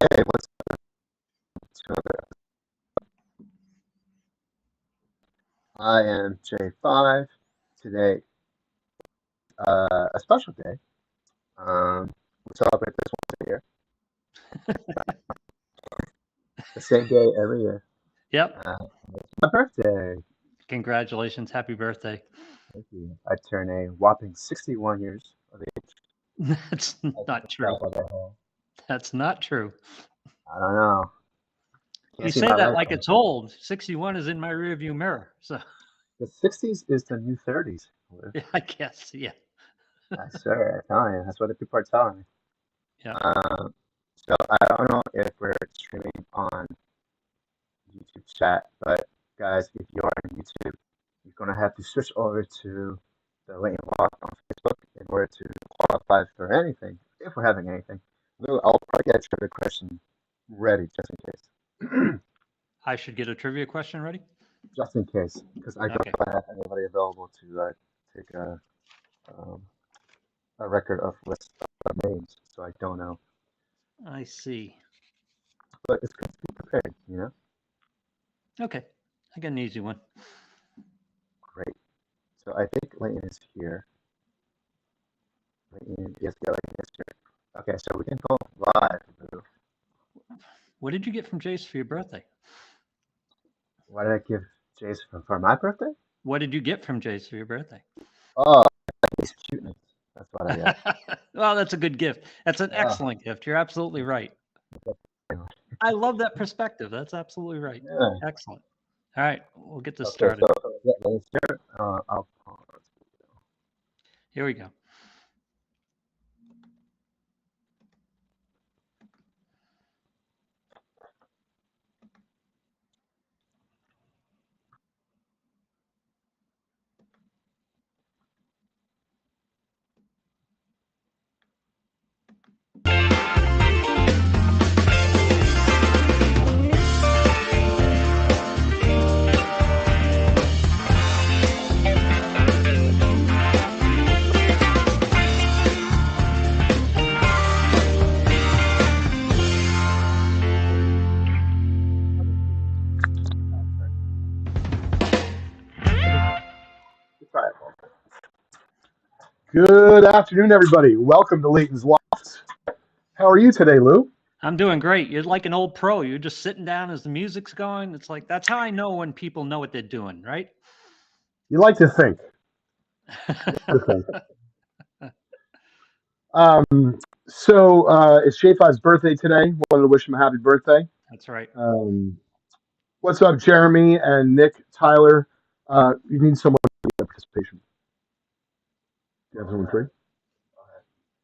Hey, what's up? I am J5. Today, a special day. We celebrate this once a year, the same day every year. Yep. It's my birthday. Congratulations. Happy birthday. Thank you. I turn a whopping 61 years of age. That's I not just true. got like a, That's not true. I don't know. You Can't see say my that life. like it's old. 61 is in my rearview mirror. So, The 60s is the new 30s. yeah, I guess. Yeah. I swear, I'm telling you, that's what the people are telling me. Yeah. So I don't know if we're streaming on YouTube chat, but guys, if you are on YouTube, you're gonna have to switch over to the Leigton Loft on Facebook in order to qualify for anything, if we're having anything. I'll probably get a trivia question ready just in case. I should get a trivia question ready. Just in case, because I don't Okay. have anybody available to take um, a record of list of names, so I don't know. I see. But it's good to be prepared, you know? Okay. I got an easy one. Great. So I think Leighton is here. Leighton, yes, yeah, Leighton is here. Okay, so we can go live. What did you get from Jace for your birthday? Why did I give Jason for my birthday? What did you get from Jace for your birthday? Oh, his cuteness. That's what I got. Well, that's a good gift. That's an Oh, excellent gift. You're absolutely right. I love that perspective. That's absolutely right. yeah. Excellent. All right. We'll get this Okay, started. so let's start. I'll pause. Here we go. Try it. Good afternoon, everybody. Welcome to Leighton's Loft. How are you today, Lou? I'm doing great. You're like an old pro. You're just sitting down as the music's going. It's like that's how I know when people know what they're doing, right? You like to think. Um, it's J5's birthday today. Wanted to wish him a happy birthday. That's right. Um, what's up, Jeremy and Nick, Tyler? You need someone to participation. Do you have someone free?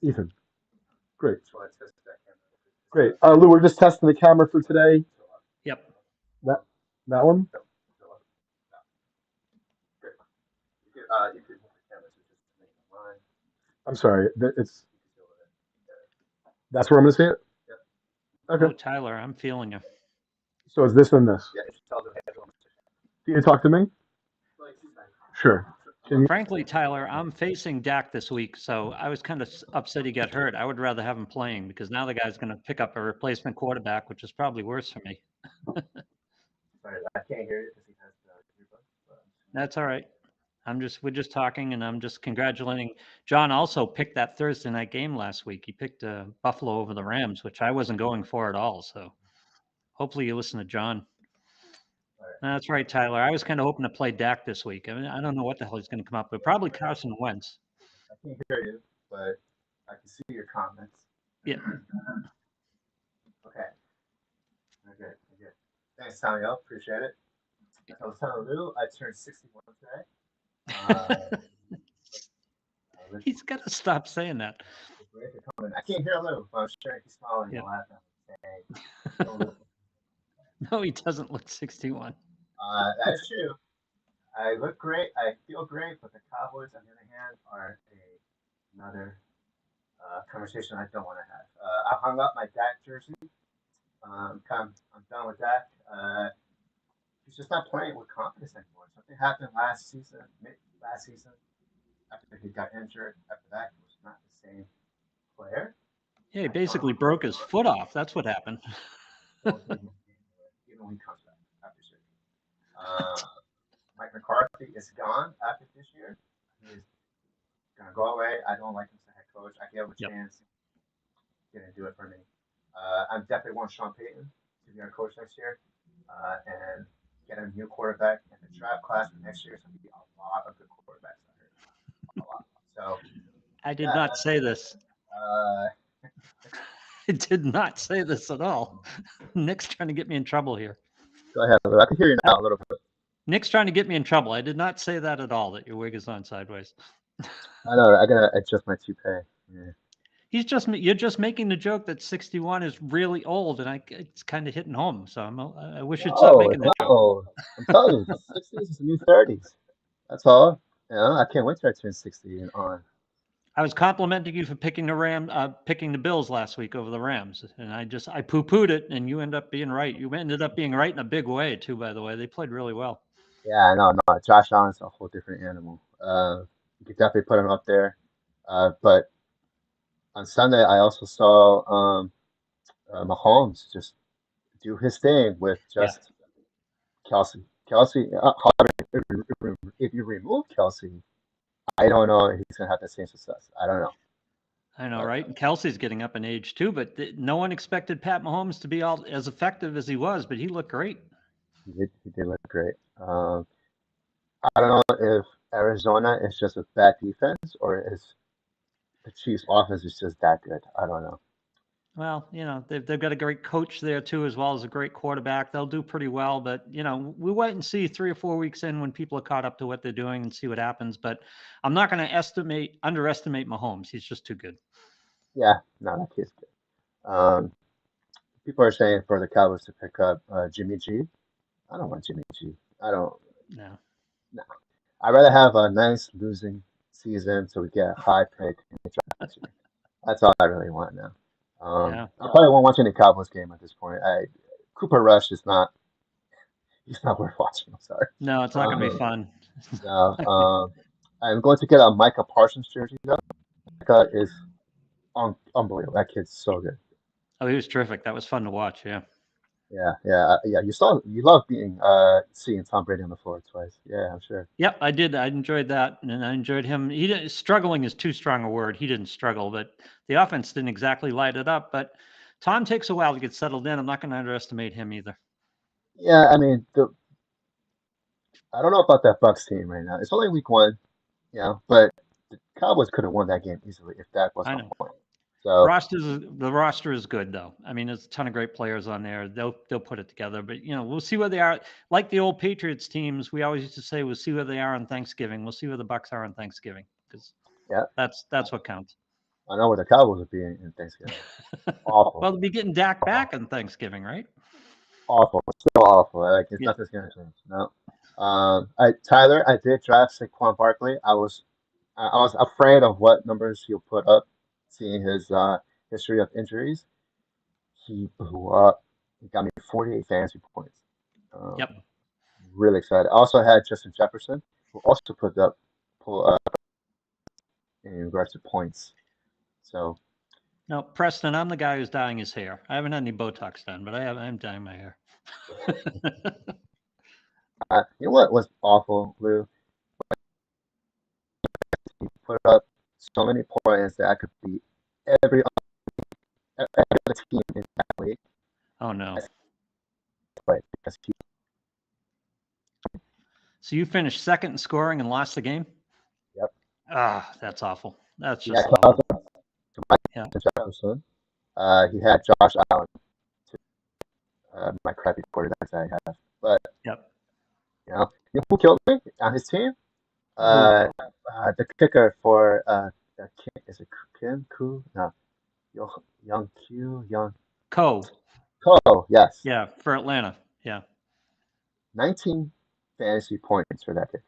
Ethan. Great. Great. Lou, we're just testing the camera for today. Yep. That one? I'm sorry. That's where I'm going to see it? Okay. Oh, Tyler, I'm feeling you. So it's this and this. Can you talk to me? Sure. Can you? Frankly, Tyler, I'm facing Dak this week, so I was kind of upset he got hurt. I would rather have him playing because now the guy's going to pick up a replacement quarterback, which is probably worse for me. Sorry, I can't hear you because he has the. That's all right. We're just talking, and I'm just congratulating. John also picked that Thursday night game last week. He picked Buffalo over the Rams, which I wasn't going for at all. So hopefully you listen to John. That's right, Tyler. I was kind of hoping to play Dak this week. I mean, I don't know what the hell he's going to come up with. Probably Carson Wentz. I can't hear you, but I can see your comments. Yeah. Okay. Okay. Thanks, Samuel. Appreciate it. I was telling Lou I turned 61 today. He's got to stop saying that. I can't hear Lou, but I'm sure he's smiling and laughing. No, he doesn't look 61. That's true. I look great. I feel great, but the Cowboys, on the other hand, are another conversation I don't want to have. I hung up my Dak jersey. I'm done with Dak. He's just not playing with confidence anymore. Something happened last season. After he got injured. After that, he was not the same player. Yeah, he basically broke his foot off. That's what happened. Even when he comes back after surgery. Mike McCarthy is gone after this year. He is gonna go away. I don't like him as a head coach. I gave him a Yep. chance. Didn't do it for me. I definitely want Sean Payton to be our coach next year, and get a new quarterback in the draft class for next year. It's gonna be a lot of good quarterbacks. I heard a lot. So I did yeah, not say this. uh, I did not say this at all. Nick's trying to get me in trouble here. go ahead. I can hear you now a little bit. Nick's trying to get me in trouble. I did not say that at all, that your wig is on sideways. I know. I gotta adjust my toupee. Yeah. You're just making the joke that 61 is really old, and it's kind of hitting home. So I wish you'd stop No, making it's that not joke. old. I'm telling you, the 60s is the new 30s. That's all. You know, I can't wait till I turn 60 and on. I was complimenting you for picking the Bills last week over the Rams, and I poo-pooed it, and you ended up being right. You ended up being right in a big way too. By the way, they played really well. Yeah, no, no. Josh Allen's a whole different animal. You could definitely put him up there. But on Sunday, I also saw Mahomes just do his thing with Yeah, just Kelsey. Kelsey, if you remove Kelsey, I don't know if he's gonna have the same success. I don't know. I know, But right? And Kelsey's getting up in age too, but no one expected Pat Mahomes to be all as effective as he was, but he looked great. he did look great. I don't know if Arizona is just a bad defense or is the Chiefs' offense is just that good. I don't know. Well, they've got a great coach there too, as well as a great quarterback. They'll do pretty well, but we wait and see 3 or 4 weeks in when people are caught up to what they're doing and see what happens. But I'm not going to underestimate Mahomes. He's just too good. Yeah, no, that kid's good. People are saying for the Cowboys to pick up Jimmy G. I don't want Jimmy G. I don't. No. No. I'd rather have a nice losing season so we get a high pick in the draft this year. That's all I really want now. Yeah. I probably won't watch any Cowboys game at this point. Cooper Rush is not. He's not worth watching. I'm sorry. No, it's not going to be fun. No. I'm going to get a Micah Parsons jersey though. Micah is unbelievable. That kid's so good. Oh, he was terrific. That was fun to watch. Yeah. Yeah, yeah, yeah. You love being seeing Tom Brady on the floor twice. Yeah, I'm sure. Yep, I did. I enjoyed that, and I enjoyed him. Struggling is too strong a word. He didn't struggle, but the offense didn't exactly light it up. But Tom takes a while to get settled in. I'm not going to underestimate him either. Yeah, I mean, I don't know about that Bucks team right now. It's only week one, but the Cowboys could have won that game easily if Dak I wasn't know. playing. So The roster is good though. I mean, there's a ton of great players on there. They'll put it together. But we'll see where they are. Like the old Patriots teams, we always used to say, we'll see where they are on Thanksgiving. We'll see where the Bucks are on Thanksgiving because yeah, that's what counts. I know where the Cowboys would be in Thanksgiving. Awful, Well, they'll be getting Dak back on Thanksgiving, right? awful, still awful. Like it's Yeah. nothing's gonna change. No. Tyler, I did draft Saquon Barkley. I was afraid of what numbers he'll put up, seeing his history of injuries. He blew up. He got me 48 fantasy points. Um, Yep. really excited. I also had Justin Jefferson, who also pull up in regards to points. So No, Preston, I'm the guy who's dyeing his hair. I haven't had any Botox done, but I'm dyeing my hair. you know what was awful, Lou? He put up so many points that I could beat every other team in that league. Oh no. But because he, So you finished second in scoring and lost the game? yep, Ah, that's awful. That's he had just awful. Yeah. Jefferson. He had Josh Allen, my crappy quarterbacks I have. But Yep. who killed me on his team? Who? The kicker for is it Kim Ku? No, Young Q Young Co. Ko. Yes, Yeah, for Atlanta. Yeah. 19 fantasy points for that kicker.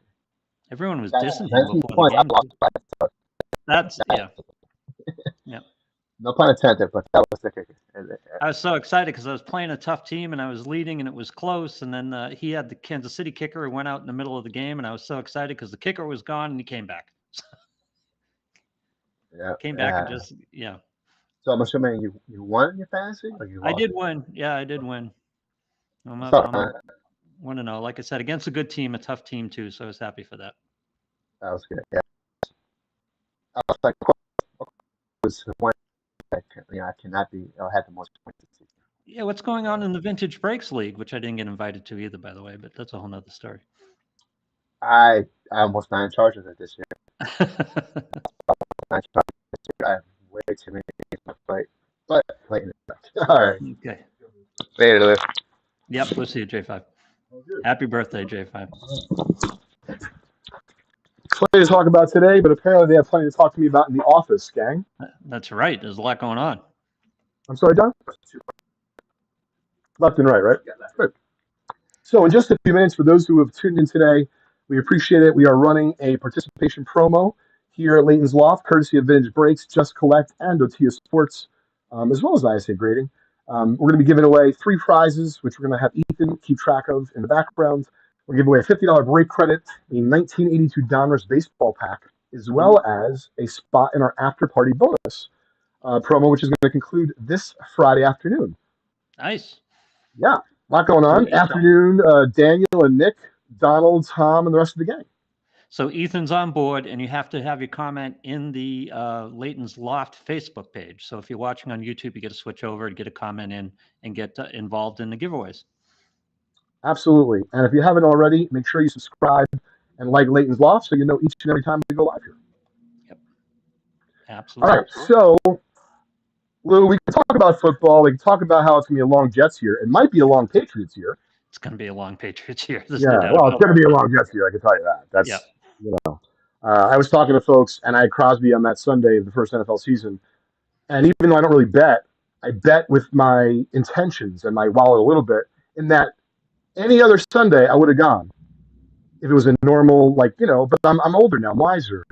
Everyone was That's dissing him 19 before the points. I game. lost by That's that. yeah. Yeah. No pun intended, but that was the kicker. I was so excited because I was playing a tough team and I was leading and it was close. And then he had the Kansas City kicker who went out in the middle of the game, and I was so excited because the kicker was gone and he came back. Yeah, Came back and yeah. just yeah. So I'm assuming you won your fantasy or you I lost did it? win. Yeah, I did win. I'm What's up. up, I'm man? 1-0. Like I said, against a good team, a tough team too. So I was happy for that. That was good. Yeah, I was like, what was the one that I cannot be. I had the most points this season. Yeah, what's going on in the Vintage Breaks League, which I didn't get invited to either, by the way, but that's a whole nother story. I almost not in charge of it this year. Not in charge this year. I have way too many games to play. But playing it. All right. Okay. Later, Lou. Yep. We'll see you, J5. Happy birthday, J5. Plenty to talk about today, but apparently they have plenty to talk to me about in the office, gang. That's right. There's a lot going on. I'm sorry, John? Left and right? Good. So in just a few minutes, for those who have tuned in today, we appreciate it. We are running a participation promo here at Leighton's Loft, courtesy of Vintage Breaks, Just Collect, and Otia Sports, as well as ISA Grading. We're going to be giving away 3 prizes, which we're going to have Ethan keep track of in the background. We'll give away a $50 break credit, a 1982 Donruss baseball pack, as well as a spot in our after party bonus promo, which is going to conclude this Friday afternoon. Nice. Yeah, a lot going on. Great. Afternoon, Daniel and Nick, Donald, Tom, and the rest of the gang. So Ethan's on board, and you have to have your comment in the Leighton's Loft Facebook page. So if you're watching on YouTube, you get to switch over and get a comment in and get involved in the giveaways. Absolutely. And if you haven't already, make sure you subscribe and like Leighton's Loft so you know each and every time we go live here. Yep. Absolutely. All right, so Lou, we can talk about football. We can talk about how it's going to be a long Jets year. It might be a long Patriots year. It's going to be a long Patriots year. There's Yeah, no doubt well, about it's going to be a long Jets year. I can tell you that. That's, Yep. you know, I was talking to folks, and I had Crosby on that Sunday of the first NFL season. And even though I don't really bet, I bet with my intentions and my wallet a little bit, in that any other Sunday I would have gone if it was a normal, like, but I'm older now, I'm wiser.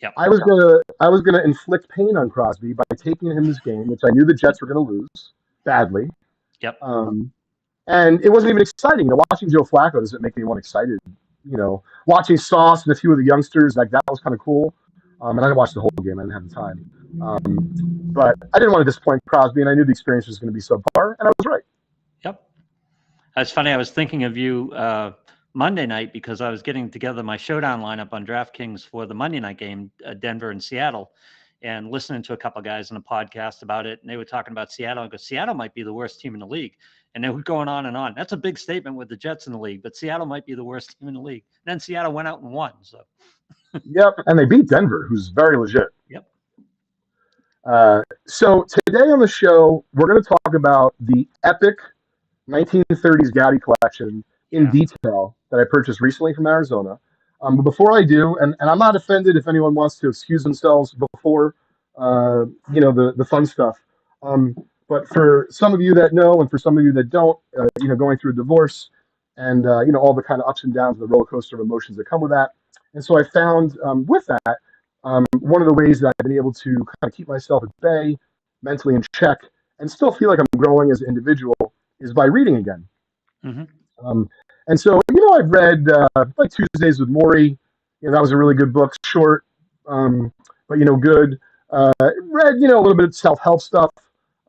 Yep. I was gonna inflict pain on Crosby by taking him this game, which I knew the Jets were gonna lose badly. Yep. And it wasn't even exciting. Watching Joe Flacco doesn't make anyone excited. Watching Sauce and a few of the youngsters, like, that was kind of cool. And I didn't watch the whole game. I didn't have the time. But I didn't want to disappoint Crosby, and I knew the experience was going to be subpar, and I was right. Yep. That's funny. I was thinking of you Monday night because I was getting together my showdown lineup on DraftKings for the Monday night game, Denver and Seattle, and listening to a couple of guys on a podcast about it. And they were talking about Seattle. I go, Seattle might be the worst team in the league. And they were going on and on. That's a big statement with the Jets in the league, but Seattle might be the worst team in the league. And then Seattle went out and won. So. Yep, and they beat Denver, who's very legit. Yep. So today on the show, we're going to talk about the epic 1930s Gaudi collection in detail that I purchased recently from Arizona. But before I do, and I'm not offended if anyone wants to excuse themselves before, the fun stuff. But for some of you that know, and for some of you that don't, going through a divorce, and all the kind of ups and downs, the roller coaster of emotions that come with that. And so I found with that, one of the ways that I've been able to kind of keep myself at bay, mentally in check, and still feel like I'm growing as an individual is by reading again. Mm-hmm. And so, I've read like Tuesdays with Maury. That was a really good book, short, but good. Read a little bit of self-help stuff,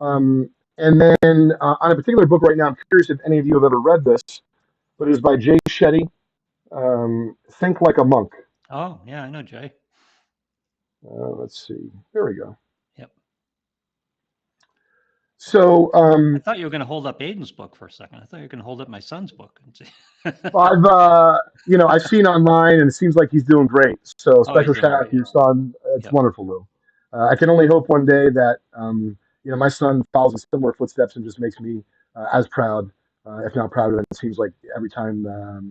and then on a particular book right now, I'm curious if any of you have ever read this, but it is by Jay Shetty. Think Like a Monk. Oh yeah, I know Jay. Let's see. There we go. Yep. So I thought you were going to hold up Aiden's book for a second. I thought you were going to hold up my son's book. And see. Well, I've seen online, and it seems like he's doing great. So special shout out to your son. It's wonderful, Lou. I can only hope one day that my son follows in similar footsteps and just makes me as proud, if not prouder. Than it seems like every time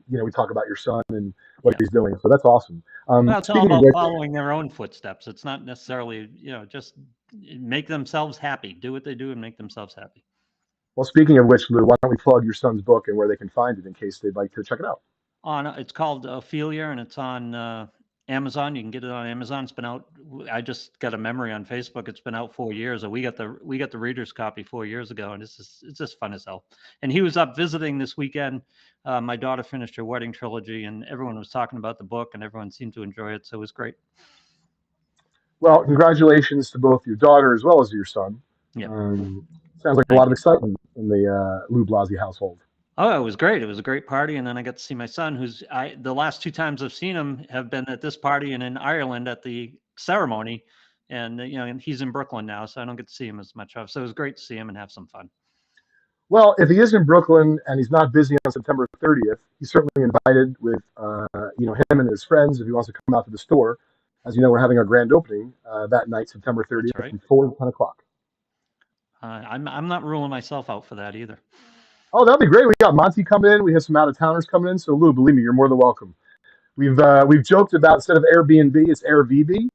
we talk about your son and what he's doing. So that's awesome. Well, it's all about following their own footsteps. It's not necessarily just make themselves happy. Do what they do and make themselves happy. Well, speaking of which, Lou, why don't we plug your son's book and where they can find it in case they'd like to check it out? It's called Ophelia, and it's on Amazon. You can get it on Amazon. It's been out. I just got a memory on Facebook. It's been out 4 years. We got the reader's copy 4 years ago, and it's just fun as hell. And he was up visiting this weekend. My daughter finished her wedding trilogy, and everyone was talking about the book, and everyone seemed to enjoy it. So it was great. Well, congratulations to both your daughter as well as your son. Yep. Sounds like a lot of excitement in the Lou Blasi household. Oh, it was great. It was a great party, and then I got to see my son, the last 2 times I've seen him have been at this party and in Ireland at the ceremony, and and he's in Brooklyn now, so I don't get to see him as much. So it was great to see him and have some fun. Well, if he is in Brooklyn and he's not busy on September 30th, he's certainly invited with him and his friends if he wants to come out to the store. As you know, we're having our grand opening that night, September 30th, That's right. from 4 to 10 o'clock. I'm not ruling myself out for that either. Oh, that'd be great. We got Monty coming in. We have some out of towners coming in. So Lou, believe me, you're more than welcome. We've joked about instead of Airbnb, it's Airbnb.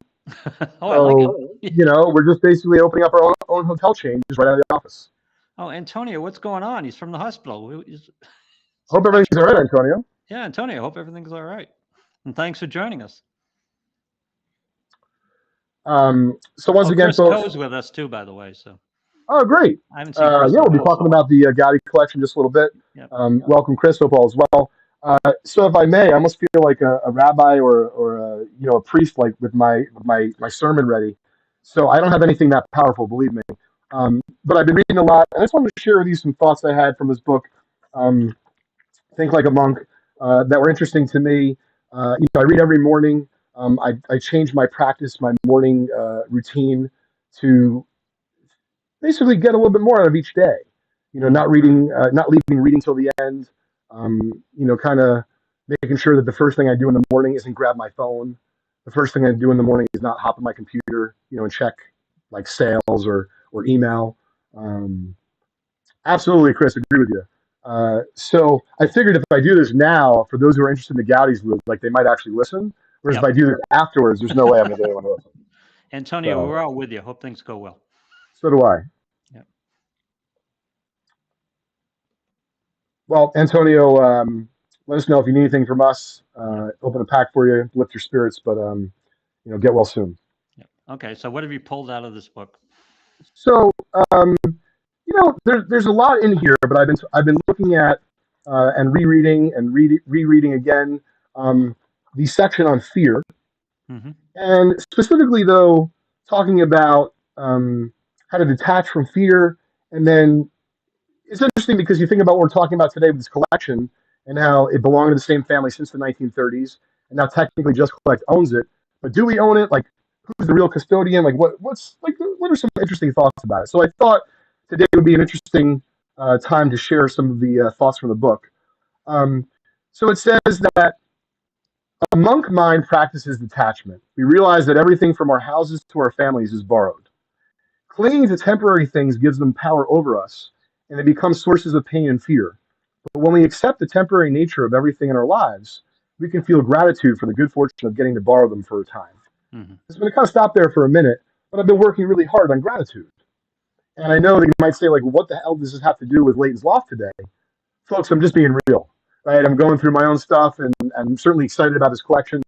Oh, I like it. We're just basically opening up our own hotel chain just right out of the office. Oh, Antonio, what's going on? He's from the hospital. Hope everything's all right, Antonio. Yeah, Antonio, hope everything's all right. And thanks for joining us. So once again, Chris folks, Coe's with us too, by the way. So. Oh, great. I haven't seen Chris. We'll be talking about the Gaudi collection just a little bit. Yep. Welcome, Chris. Hope all is well. So, if I may, I almost feel like a rabbi or a priest, like with my sermon ready. So, I don't have anything that powerful, believe me. But I've been reading a lot, and I just wanted to share with you some thoughts I had from this book, Think Like a Monk, that were interesting to me. I read every morning. I change my practice, my morning routine to basically get a little bit more out of each day. Not leaving reading till the end. Kind of making sure that the first thing I do in the morning isn't grab my phone. The first thing I do in the morning is not hop on my computer, and check like sales or email. Absolutely, Chris, agree with you. So I figured if I do this now, for those who are interested in the Gaudis, like they might actually listen. Whereas if I do this afterwards, there's no way I'm going to be able to listen. Antonio, we're all with you. Hope things go well. So do I. Yep. Well, Antonio, let us know if you need anything from us. Open a pack for you, lift your spirits, but get well soon. Yep. Okay, so what have you pulled out of this book? So, there's a lot in here, but I've been looking at and rereading and rereading again the section on fear, and specifically though talking about how to detach from fear, and then it's interesting because you think about what we're talking about today with this collection and how it belonged to the same family since the 1930s, and now technically Just Collect owns it. But do we own it? Like, who's the real custodian? Like, what are some interesting thoughts about it? So I thought today would be an interesting time to share some of the thoughts from the book. So it says that a monk mind practices detachment. We realize that everything from our houses to our families is borrowed. Clinging to temporary things gives them power over us, and they become sources of pain and fear. But when we accept the temporary nature of everything in our lives, we can feel gratitude for the good fortune of getting to borrow them for a time. I'm going to kind of stop there for a minute, but I've been working really hard on gratitude. And I know that you might say, like, well, what the hell does this have to do with Leighton's Loft today? Folks, I'm just being real, right? I'm going through my own stuff, and I'm certainly excited about this collection.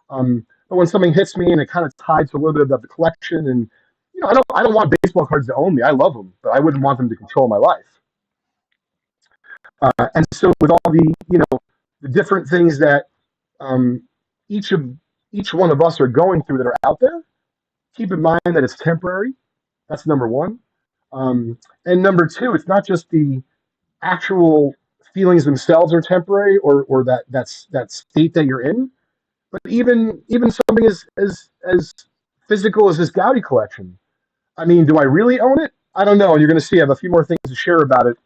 But when something hits me and it kind of tied to a little bit about the collection, and I don't want baseball cards to own me. I love them, but I wouldn't want them to control my life. And so with all the different things that each one of us are going through that are out there, keep in mind that it's temporary. That's number one. And number two, it's not just the actual feelings themselves are temporary or that state that you're in, but even something as physical as this Gaudi collection. I mean, do I really own it? I don't know. And you're going to see I have a few more things to share about it,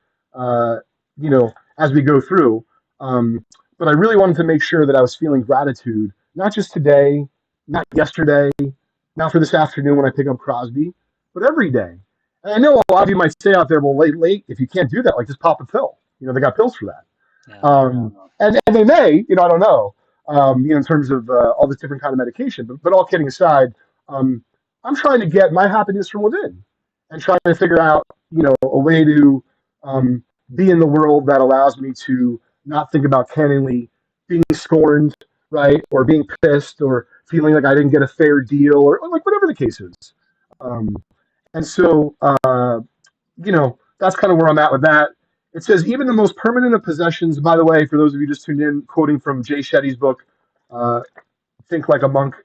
as we go through. But I really wanted to make sure that I was feeling gratitude, not just today, not yesterday, not for this afternoon when I pick up Crosby, but every day. And I know a lot of you might say out there, well, late, if you can't do that, like just pop a pill. They got pills for that. Yeah. And they may, I don't know, in terms of all this different kind of medication. But all kidding aside, I'm trying to get my happiness from within and trying to figure out, a way to be in the world that allows me to not think about canningly being scorned, right, or being pissed, or feeling like I didn't get a fair deal, or like whatever the case is. And so, that's kind of where I'm at with that. It says, even the most permanent of possessions, by the way, for those of you just tuned in, quoting from Jay Shetty's book, Think Like a Monk,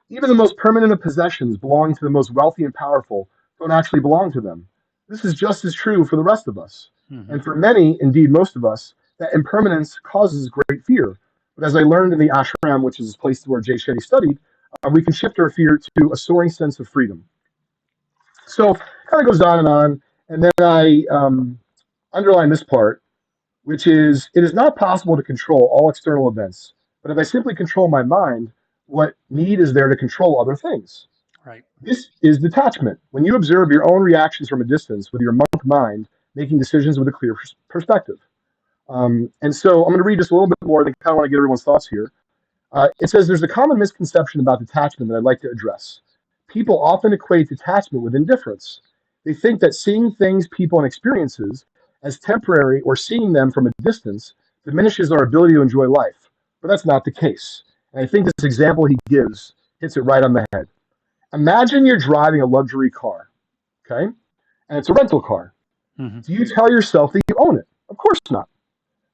even the most permanent of possessions belong to the most wealthy and powerful, don't actually belong to them. This is just as true for the rest of us. Mm-hmm. And for many, indeed most of us, that impermanence causes great fear. But as I learned in the ashram, which is a place where Jay Shetty studied, we can shift our fear to a soaring sense of freedom. So it kind of goes on. And then I underline this part, which is it is not possible to control all external events. But if I simply control my mind, what need is there to control other things? Right. This is detachment. When you observe your own reactions from a distance with your monk mind, making decisions with a clear perspective. And so I'm going to read just a little bit more. I kind of want to get everyone's thoughts here. It says there's a common misconception about detachment that I'd like to address. People often equate detachment with indifference. They think that seeing things, people, and experiences as temporary or seeing them from a distance diminishes our ability to enjoy life. But that's not the case. And I think this example he gives hits it right on the head. Imagine you're driving a luxury car, okay? And it's a rental car. Mm-hmm. Do you tell yourself that you own it? Of course not.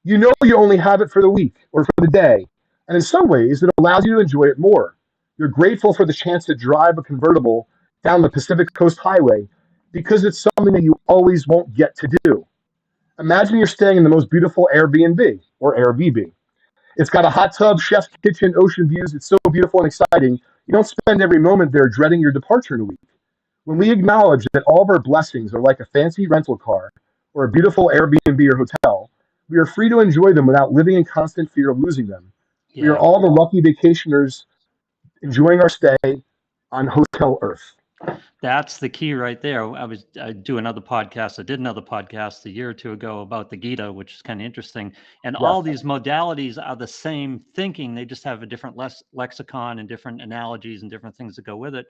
You know you only have it for the week or for the day. And in some ways, it allows you to enjoy it more. You're grateful for the chance to drive a convertible down the Pacific Coast Highway because it's something that you always won't get to do. Imagine you're staying in the most beautiful Airbnb or Airbnb. It's got a hot tub, chef's kitchen, ocean views. It's so beautiful and exciting. You don't spend every moment there dreading your departure in a week. When we acknowledge that all of our blessings are like a fancy rental car or a beautiful Airbnb or hotel, we are free to enjoy them without living in constant fear of losing them. Yeah. We are all the lucky vacationers enjoying our stay on Hotel Earth. That's the key right there. I did another podcast a year or two ago about the Gita, which is kind of interesting. And Yes. all these modalities are the same thinking. They just have a different lexicon and different analogies and different things that go with it.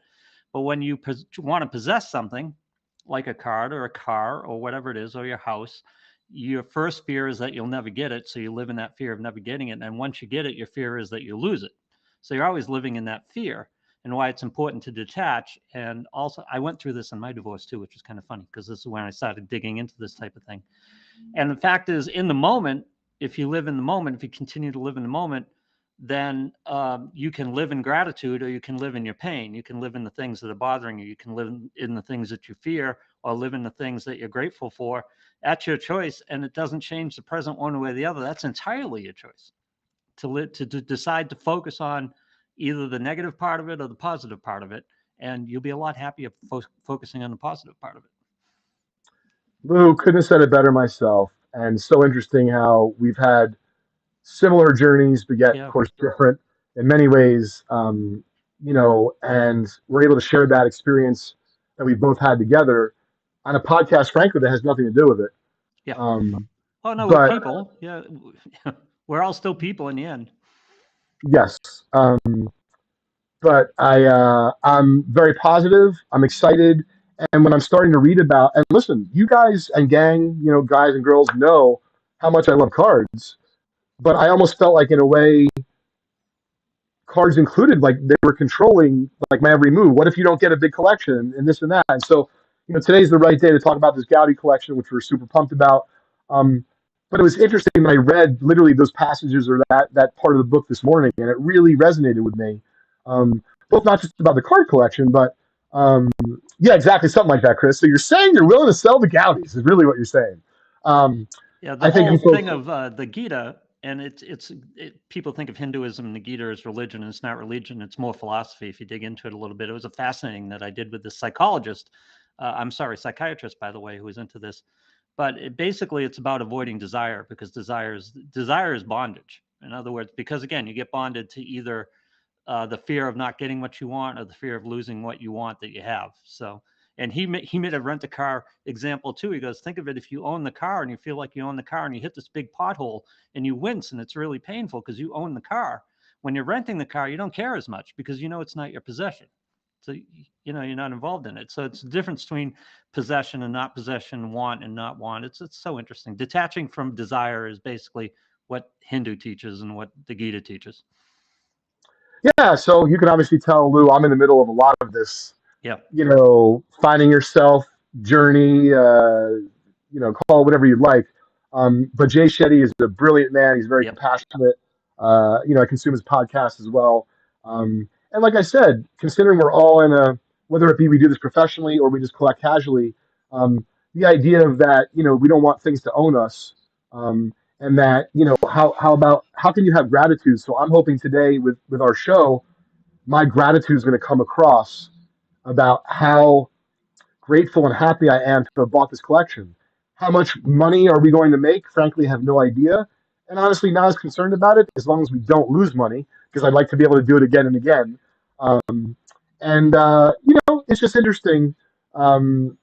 But when you want to possess something like a card or a car or whatever it is, or your house, your first fear is that you'll never get it. So you live in that fear of never getting it. And once you get it, your fear is that you lose it. So you're always living in that fear. And why it's important to detach. And also, I went through this in my divorce too, which was kind of funny because this is when I started digging into this type of thing. And the fact is, in the moment, if you live in the moment, if you continue to live in the moment, then you can live in gratitude or you can live in your pain. You can live in the things that are bothering you. You can live in the things that you fear or live in the things that you're grateful for. That's your choice. And it doesn't change the present one way or the other. That's entirely your choice to decide to focus on either the negative part of it or the positive part of it. And you'll be a lot happier focusing on the positive part of it. Lou, couldn't have said it better myself. And so interesting how we've had similar journeys, but yet, of course, different in many ways. And we're able to share that experience that we both had together on a podcast, frankly, that has nothing to do with it. Yeah. Oh no, we're people. Yeah, we're all still people in the end. Yes. But I'm very positive. I'm excited. And when I'm starting to read about, and listen, you guys and gang, guys and girls know how much I love cards, but I almost felt like in a way, cards included, like they were controlling like my every move. What if you don't get a big collection and this and that? And so, today's the right day to talk about this Gaudi collection, which we're super pumped about. But it was interesting that I read literally those passages or that part of the book this morning, and it really resonated with me. Both not just about the card collection, but yeah, exactly, something like that, Chris. So you're saying you're willing to sell the Gaudis is really what you're saying. Yeah, the whole thing of the Gita, and people think of Hinduism and the Gita as religion, and it's not religion. It's more philosophy if you dig into it a little bit. It was a fascinating that I did with this psychiatrist, by the way, who was into this. But basically, it's about avoiding desire because desire is bondage. In other words, because again, you get bonded to either the fear of not getting what you want or the fear of losing what you want that you have. So, and he made a rent a car example too. He goes, think of it, if you own the car and you feel like you own the car and you hit this big pothole and you wince and it's really painful because you own the car. When you're renting the car, you don't care as much because it's not your possession. So, you're not involved in it. So it's the difference between possession and not possession, want and not want. It's so interesting. Detaching from desire is basically what Hindu teaches and what the Gita teaches. Yeah, so you can obviously tell, Lou, I'm in the middle of a lot of this. Yeah. Finding yourself journey, call it whatever you'd like. But Jay Shetty is a brilliant man. He's very compassionate. I consume his podcast as well. And like I said, considering we're all in whether it be we do this professionally or we just collect casually, the idea of that, we don't want things to own us, and that, how can you have gratitude? So I'm hoping today with our show, my gratitude is going to come across about how grateful and happy I am to have bought this collection. How much money are we going to make? Frankly, I have no idea. And honestly, not as concerned about it as long as we don't lose money, because I'd like to be able to do it again and again. And, it's just interesting having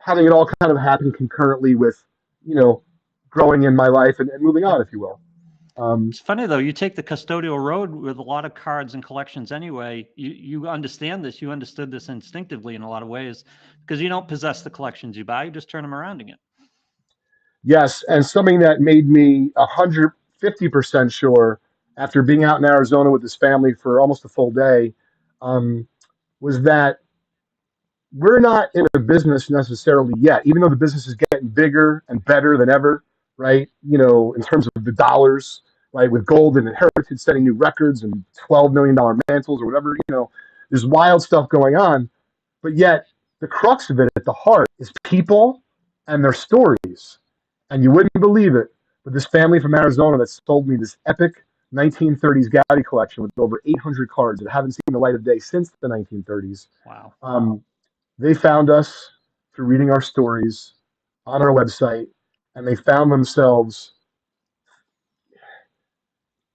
it all kind of happen concurrently with, you know, growing in my life and moving on, if you will. It's funny though, you take the custodial road with a lot of cards and collections anyway. You understand this, you understood this instinctively in a lot of ways, because you don't possess the collections you buy, you just turn them around again. Yes, and something that made me 150% sure after being out in Arizona with this family for almost a full day, um, was that we're not in a business necessarily yet, even though the business is getting bigger and better than ever, right? In terms of the dollars, right? With gold and inheritance setting new records and $12 million mantles or whatever, there's wild stuff going on. But yet, the crux of it at the heart is people and their stories. And you wouldn't believe it, but this family from Arizona that sold me this epic 1930s Gaudi collection with over 800 cards that haven't seen the light of day since the 1930s. Wow. They found us through reading our stories on our website, and they found themselves.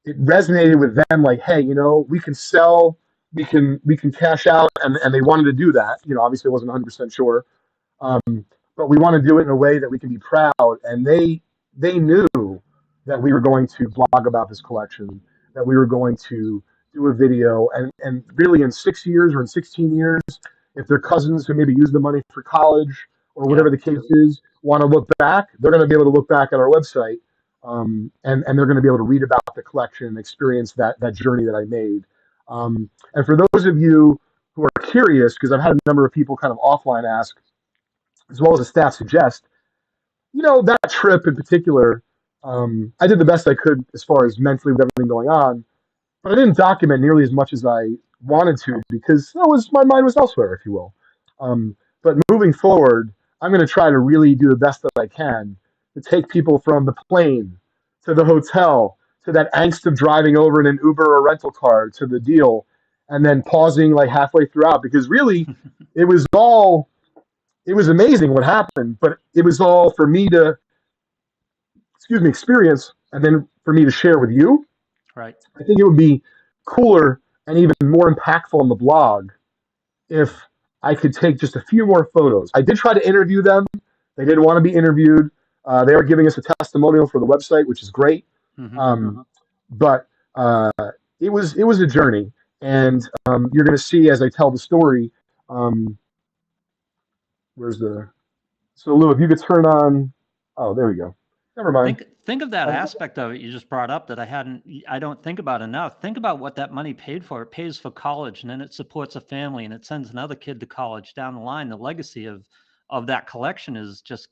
It resonated with them, like, hey, we can sell, we can cash out, and they wanted to do that. Obviously, I wasn't 100% sure, but we want to do it in a way that we can be proud. And they knew that we were going to blog about this collection, that we were going to do a video, and really in 6 years or in 16 years, if their cousins who maybe use the money for college or whatever the case is want to look back, they're going to be able to look back at our website, and they're going to be able to read about the collection and experience that journey that I made. And for those of you who are curious, because I've had a number of people kind of offline ask, as well as the staff suggest, that trip in particular, I did the best I could as far as mentally with everything going on, but I didn't document nearly as much as I wanted to because my mind was elsewhere, if you will. But moving forward, I'm going to try to really do the best that I can to take people from the plane to the hotel to that angst of driving over in an Uber or rental car to the deal, and then pausing like halfway throughout, because really it was all it was amazing what happened, but it was all for me to, experience, and then for me to share with you. Right. I think it would be cooler and even more impactful on the blog if I could take just a few more photos. I did try to interview them. They didn't want to be interviewed. They are giving us a testimonial for the website, which is great. Mm-hmm. But it was a journey, and you're going to see as I tell the story. Where's the So Lou, if you could turn on, oh, there we go. Never mind. Think of that aspect of it you just brought up that I don't think about enough. Think about what that money paid for. It pays for college, and then it supports a family, and it sends another kid to college down the line. The legacy of that collection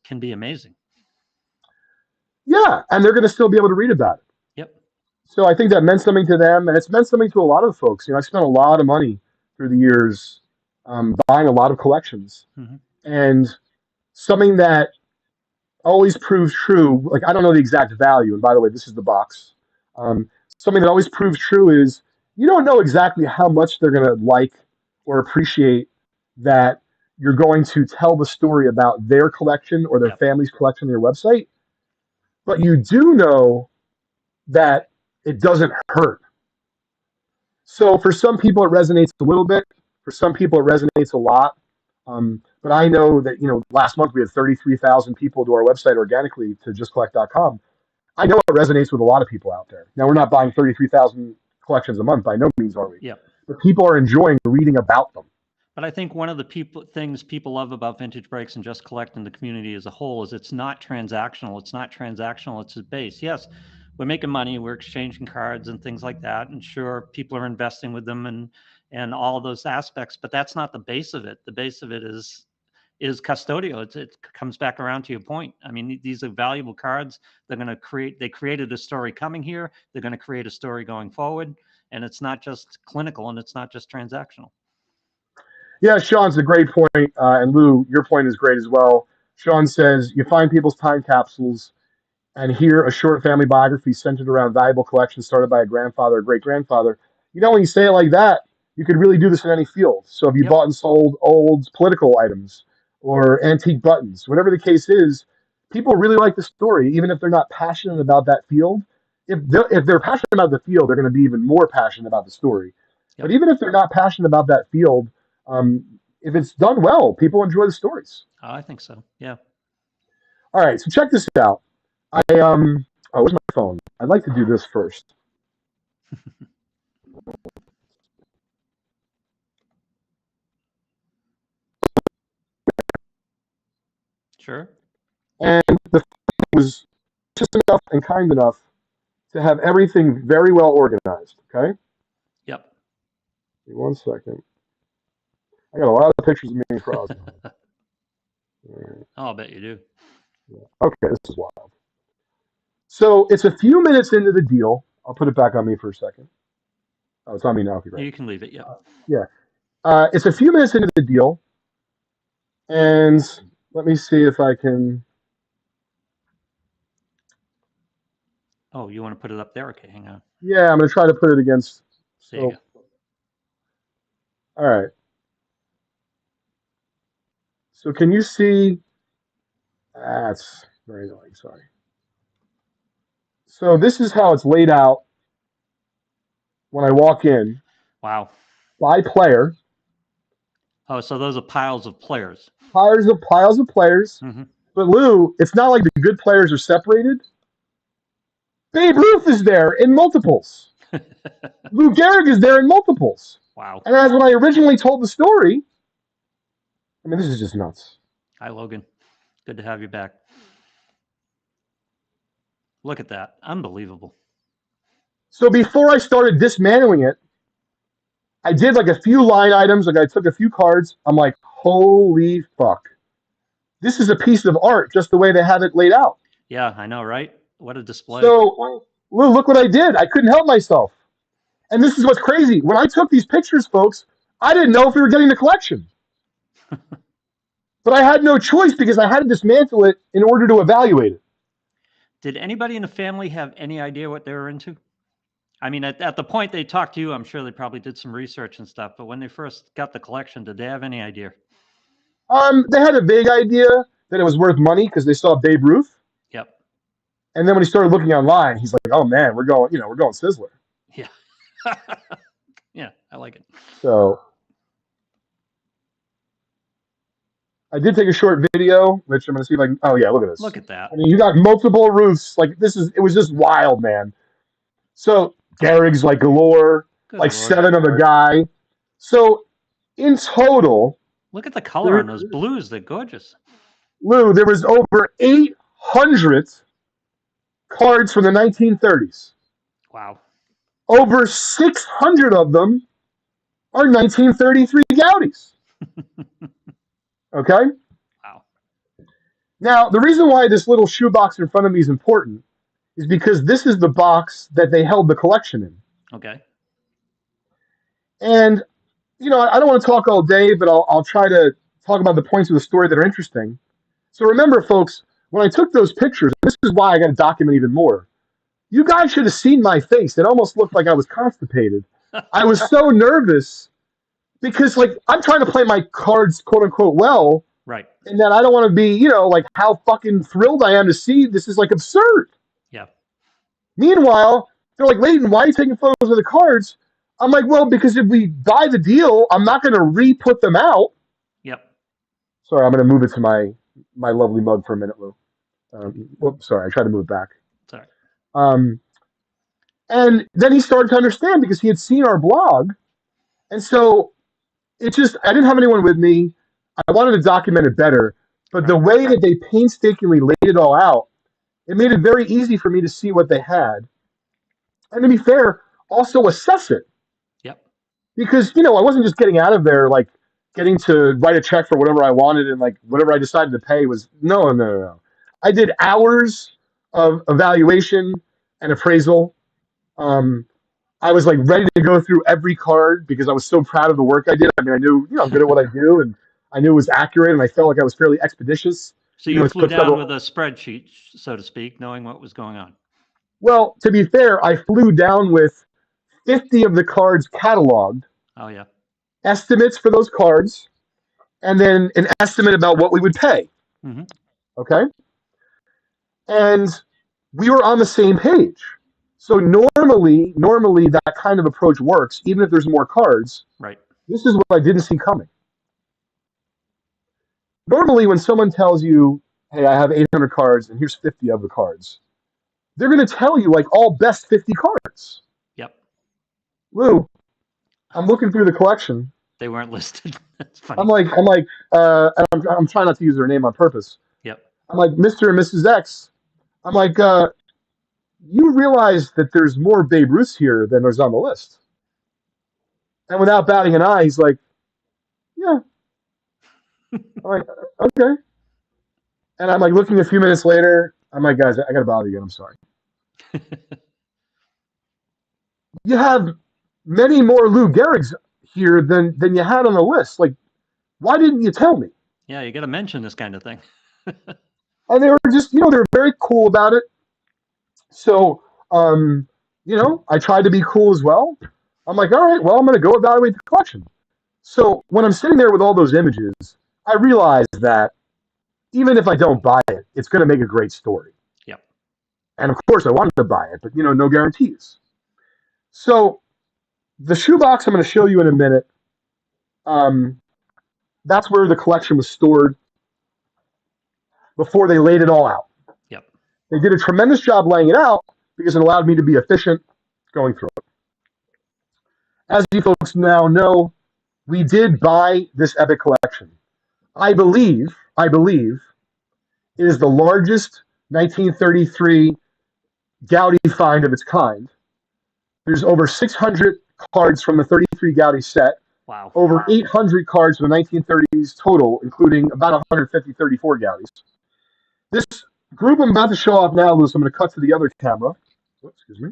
can be amazing. Yeah, and they're going to still be able to read about it. Yep. So I think that meant something to them, and it's meant something to a lot of folks. I spent a lot of money through the years buying a lot of collections, and something that always proves true. Like, I don't know the exact value, and by the way, this is the box. Something that always proves true is you don't know exactly how much they're going to like or appreciate that you're going to tell the story about their collection or their family's collection on your website, but you do know that it doesn't hurt. So for some people, it resonates a little bit. For some people, it resonates a lot. But I know that, last month we had 33,000 people to our website organically to justcollect.com. I know it resonates with a lot of people out there. Now, we're not buying 33,000 collections a month. By no means are we. Yeah. But people are enjoying reading about them. But I think one of the things people love about Vintage Breaks and Just Collect in the community as a whole is it's not transactional. It's not transactional. It's a base. Yes, we're making money. We're exchanging cards and things like that. And sure, people are investing with them and all of those aspects. But that's not the base of it. The base of it is custodial. It comes back around to your point. I mean, these are valuable cards. They created a story coming here. They're going to create a story going forward. And it's not just clinical and it's not just transactional. Yeah, Sean's a great point, and Lou, your point is great as well. Sean says you find people's time capsules and hear a short family biography centered around valuable collections started by a grandfather or great grandfather. When you say it like that, you could really do this in any field. So if you Yep. bought and sold old political items or antique buttons, whatever the case is, people really like the story, even if they're not passionate about that field. If they're passionate about the field, they're going to be even more passionate about the story. Yep. But even if they're not passionate about that field, if it's done well, people enjoy the stories. I think so. Yeah. All right, so check this out. Oh, where's my phone? I'd like to do this first. Sure. And the phone was just enough and kind enough to have everything very well organized. Okay, Yep. give me 1 second. I got a lot of pictures of me and Crosby. Right. Oh, I'll bet you do. Yeah. Okay, this is wild. So it's a few minutes into the deal. I'll put it back on me for a second. Oh, it's on me now. Okay, great. You can leave it. Yep. Yeah. It's a few minutes into the deal, and let me see if I can. Oh, you want to put it up there? Okay, hang on. Yeah, I'm going to try to put it against. There you go. All right. So can you see? That's very annoying. Sorry. So this is how it's laid out when I walk in Wow. by player. Oh, so those are piles of players. Piles of players. Mm-hmm. But Lou, it's not like the good players are separated. Babe Ruth is there in multiples. Lou Gehrig is there in multiples. Wow. And as when I originally told the story, I mean, this is just nuts. Hi, Logan. Good to have you back. Look at that. Unbelievable. So before I started dismantling it, I did like a few line items. Like I took a few cards. I'm like, holy fuck. This is a piece of art, just the way they have it laid out. Yeah, I know, right? What a display. So, Lou, look what I did. I couldn't help myself. And this is what's crazy. When I took these pictures, folks, I didn't know if we were getting the collection. But I had no choice because I had to dismantle it in order to evaluate it. Did anybody in the family have any idea what they were into? I mean, at the point they talked to you, I'm sure they probably did some research and stuff. But when they first got the collection, did they have any idea? They had a vague idea that it was worth money because they saw Babe Ruth. Yep. And then when he started looking online, he's like, "Oh man, we're going Sizzler." Yeah. Yeah, I like it. So I did take a short video, which I'm going to see if I can. Oh yeah, look at this. Look at that. I mean, you got multiple Ruths. Like it was just wild, man. So Gehrig's like galore, Good like Lord. 7 of a guy. So in total, Look at the color on those blues. They're gorgeous. Lou, there was over 800 cards from the 1930s. Wow. Over 600 of them are 1933 Gaudis. Okay? Wow. Now, the reason why this little shoebox in front of me is important is because this is the box that they held the collection in. Okay. And, I don't want to talk all day, but I'll try to talk about the points of the story that are interesting. So remember, folks, when I took those pictures, this is why I got to document even more. You guys should have seen my face. It almost looked like I was constipated. I was so nervous because, I'm trying to play my cards, quote unquote, well. Right. And that I don't want to be, how fucking thrilled I am to see this is absurd. Yeah. Meanwhile, they're like, Leigton, why are you taking photos of the cards? I'm like, well, because if we buy the deal, I'm not going to re-put them out. Yep. Sorry, I'm going to move it to my lovely mug for a minute, Lou. Sorry, I tried to move it back. Sorry. And then he started to understand because he had seen our blog. And so I didn't have anyone with me. I wanted to document it better. But the way that they painstakingly laid it all out, it made it very easy for me to see what they had. And to be fair, also assess it. Yep. Because, I wasn't just getting out of there, getting to write a check for whatever I wanted and, whatever I decided to pay was, no. I did hours of evaluation and appraisal. I was like ready to go through every card because I was so proud of the work I did. I mean, I knew, I'm good at what I do, and I knew it was accurate, and I felt like I was fairly expeditious. So you It's flew put down several. with a spreadsheet, so to speak, knowing what was going on. Well, to be fair, I flew down with 50 of the cards cataloged, Oh yeah. estimates for those cards, and then an estimate about what we would pay. Mm-hmm. Okay, and we were on the same page. So normally that kind of approach works, even if there's more cards. Right. This is what I didn't see coming. Normally, when someone tells you, "Hey, I have 800 cards, and here's 50 of the cards," they're going to tell you like all best 50 cards. Yep. Lou, I'm looking through the collection. They weren't listed. That's funny. I'm like, I'm trying not to use their name on purpose. Yep. I'm like, Mr. and Mrs. X. I'm like, you realize that there's more Babe Ruths here than there's on the list. And without batting an eye, he's like, yeah. I'm like, okay. And I'm like looking a few minutes later. I'm like, guys, I got to bother you again. I'm sorry. You have many more Lou Gehrigs here than you had on the list. Like, why didn't you tell me? Yeah, you got to mention this kind of thing. And they were just, they were very cool about it. So, I tried to be cool as well. I'm like, all right, well, I'm going to go evaluate the collection. So when I'm sitting there with all those images, I realize that even if I don't buy it, it's going to make a great story. Yep. And of course, I wanted to buy it, but no guarantees. So the shoebox I'm going to show you in a minute. That's where the collection was stored before they laid it all out. Yep. They did a tremendous job laying it out because it allowed me to be efficient going through it. As you folks now know, we did buy this epic collection. I believe it is the largest 1933 Gaudy find of its kind. There's over 600 cards from the 33 Gaudy set. Wow. Over 800 cards from the 1930s total, including about 150 34 Gaudis. This group I'm about to show off now, Lou, so I'm going to cut to the other camera. Oops, excuse me.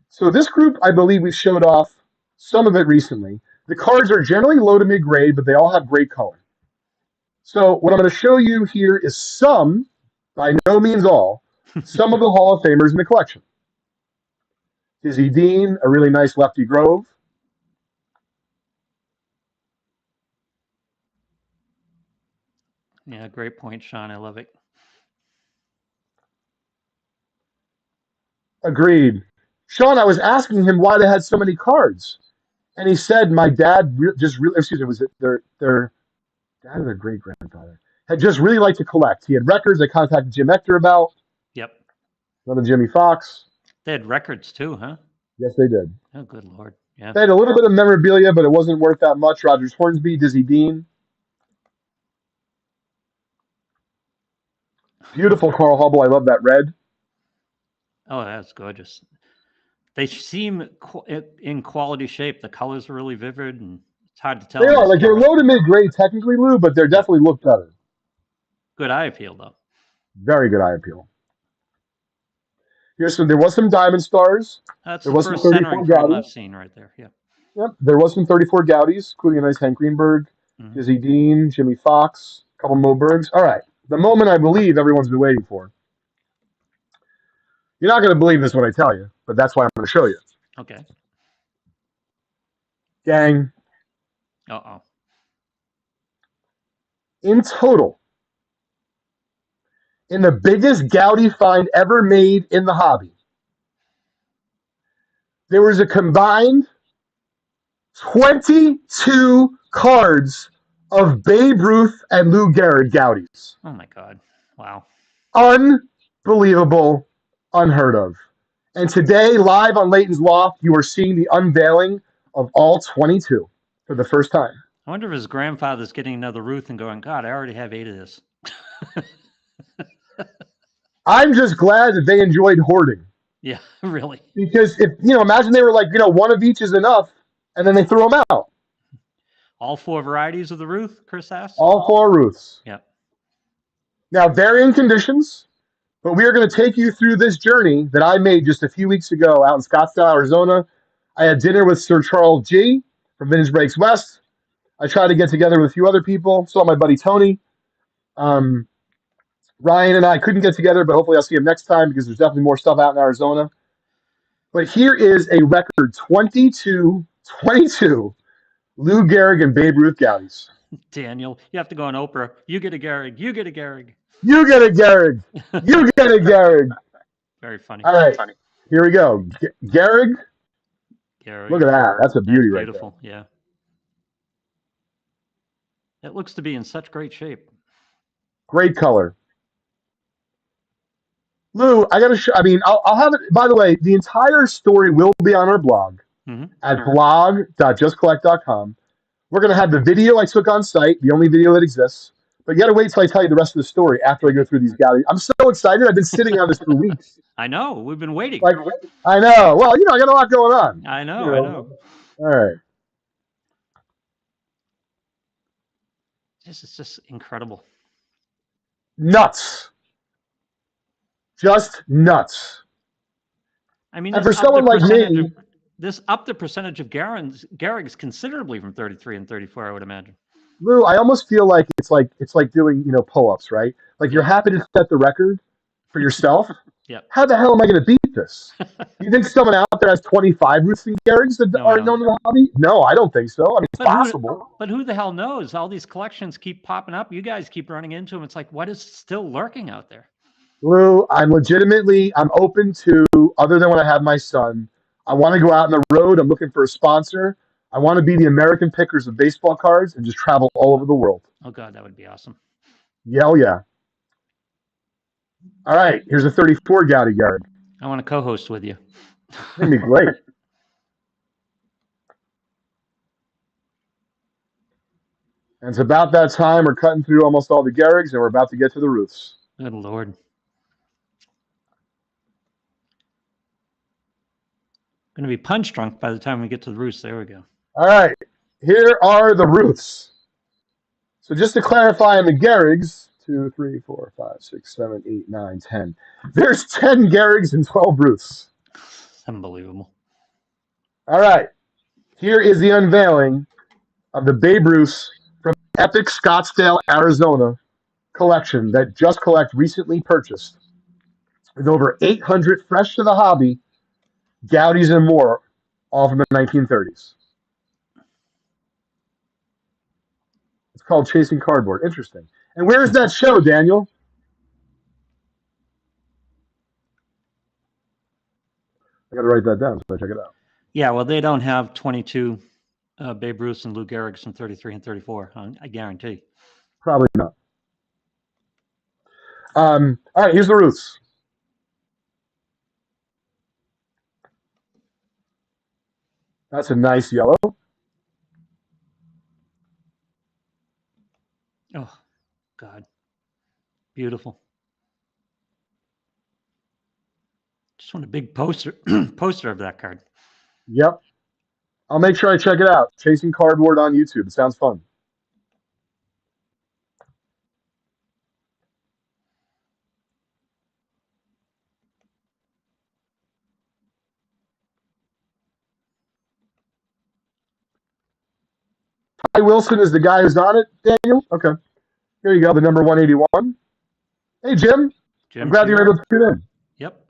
So this group, I believe we showed off some of it recently. The cards are generally low to mid-grade, but they all have great color. So what I'm going to show you here is some, by no means all, some of the Hall of Famers in the collection. Dizzy Dean, a really nice Lefty Grove. Yeah, great point, Sean. I love it. Agreed. Sean, I was asking him why they had so many cards. And he said my dad was it their dad or their great grandfather had just really liked to collect. He had records. I contacted Jim Ector about. Yep. Another Jimmy Fox. They had records too, huh? Yes, they did. Oh, good Lord. Yeah. They had a little bit of memorabilia, but it wasn't worth that much. Rogers Hornsby, Dizzy Dean. Beautiful Carl Hubble. I love that red. Oh, that's gorgeous. They seem in quality shape. The colors are really vivid, and it's hard to tell. They are. Like, they're low to mid-grade technically, Lou, but they're definitely look better. Good eye appeal, though. Very good eye appeal. There was some Diamond Stars. That's there the was first some centering frame I've seen right there. Yeah. Yep. There was some 34 Gaudis, including a nice Hank Greenberg, Dizzy Dean, Jimmy Fox, a couple Mobergs. All right. The moment I believe everyone's been waiting for. You're not going to believe this when I tell you, but that's why I'm going to show you. Okay. Gang. Uh-oh. In total, in the biggest Gaudy find ever made in the hobby, there was a combined 22 cards of Babe Ruth and Lou Gehrig Gaudis. Oh, my God. Wow. Unbelievable. Unheard of. And today, live on Leigton's Loft, you are seeing the unveiling of all 22 for the first time. I wonder if his grandfather's getting another Ruth and going, God, I already have 8 of this. I'm just glad that they enjoyed hoarding. Yeah, really. Because if, imagine they were like, one of each is enough, and then they threw them out. All 4 varieties of the Ruth, Chris asked? All 4 Ruths. Yep. Now, varying conditions, But we are going to take you through this journey that I made just a few weeks ago out in Scottsdale, Arizona. I had dinner with Sir Charles G. from Vintage Breaks West. I tried to get together with a few other people. Saw my buddy Tony. Ryan and I couldn't get together, but hopefully I'll see him next time because there's definitely more stuff out in Arizona. But here is a record 22 Lou Gehrig and Babe Ruth Gowdies. Daniel, you have to go on Oprah. You get a Gehrig. You get a Gehrig. You get a Gehrig. You get a Gehrig. Very funny. All right, here we go. Gehrig. Gehrig. Look at that. That's a beauty right there. Beautiful, yeah. It looks to be in such great shape. Great color. Lou, I got to show. I mean, I'll have it. By the way, the entire story will be on our blog at blog.justcollect.com. We're going to have the video I took on site, the only video that exists. But you got to wait till I tell you the rest of the story after I go through these galleries. I'm so excited. I've been sitting on this for weeks. I know. We've been waiting. Like, I know. Well, I got a lot going on. I know. All right. This is just incredible. Nuts. Just nuts. I mean, and for someone like me, this upped the percentage of Gehrig's considerably from 33 and 34, I would imagine. Lou, I almost feel like it's like doing pull-ups, right? Like you're happy to set the record for yourself. Yep. How the hell am I going to beat this? You think someone out there has 25 Ruths and Gehrigs that aren't known in the hobby? No, I don't think so. I mean, it's possible. But who the hell knows? All these collections keep popping up. You guys keep running into them. It's like, what is still lurking out there? Lou, I'm open to, other than when I have my son, I want to go out on the road. I'm looking for a sponsor. I want to be the American pickers of baseball cards and just travel all over the world. Oh, God, that would be awesome. Yeah, yeah. All right, here's a 34 Gowdy Gehrig. I want to co-host with you. That'd be great. And it's about that time. We're cutting through almost all the Gehrigs, and we're about to get to the Ruths. Good Lord. Going to be punch drunk by the time we get to the Ruths. There we go. All right, here are the Ruths. So just to clarify on the Gehrigs, 2, 3, 4, 5, 6, 7, 8, 9, 10. There's 10 Gehrigs and 12 Ruths. Unbelievable. All right, here is the unveiling of the Babe Ruths from Epic Scottsdale, Arizona collection that Just Collect recently purchased. With over 800 fresh to the hobby, Gowdies and more, all from the 1930s. It's called Chasing Cardboard. Interesting. And where is that show, Daniel? I got to write that down so I check it out. Yeah, well, they don't have 22 Babe Ruths and Lou Gehrig's from 33 and 34. I guarantee. Probably not. All right, here's the Ruths. That's a nice yellow. Oh, God. Beautiful. Just want a big poster of that card. Yep. I'll make sure I check it out. Chasing Cardboard on YouTube. It sounds fun. Ty Wilson is the guy who's on it, Daniel? Okay. Here you go, the number 181. Hey, Jim. I'm glad you were able to tune in. Yep.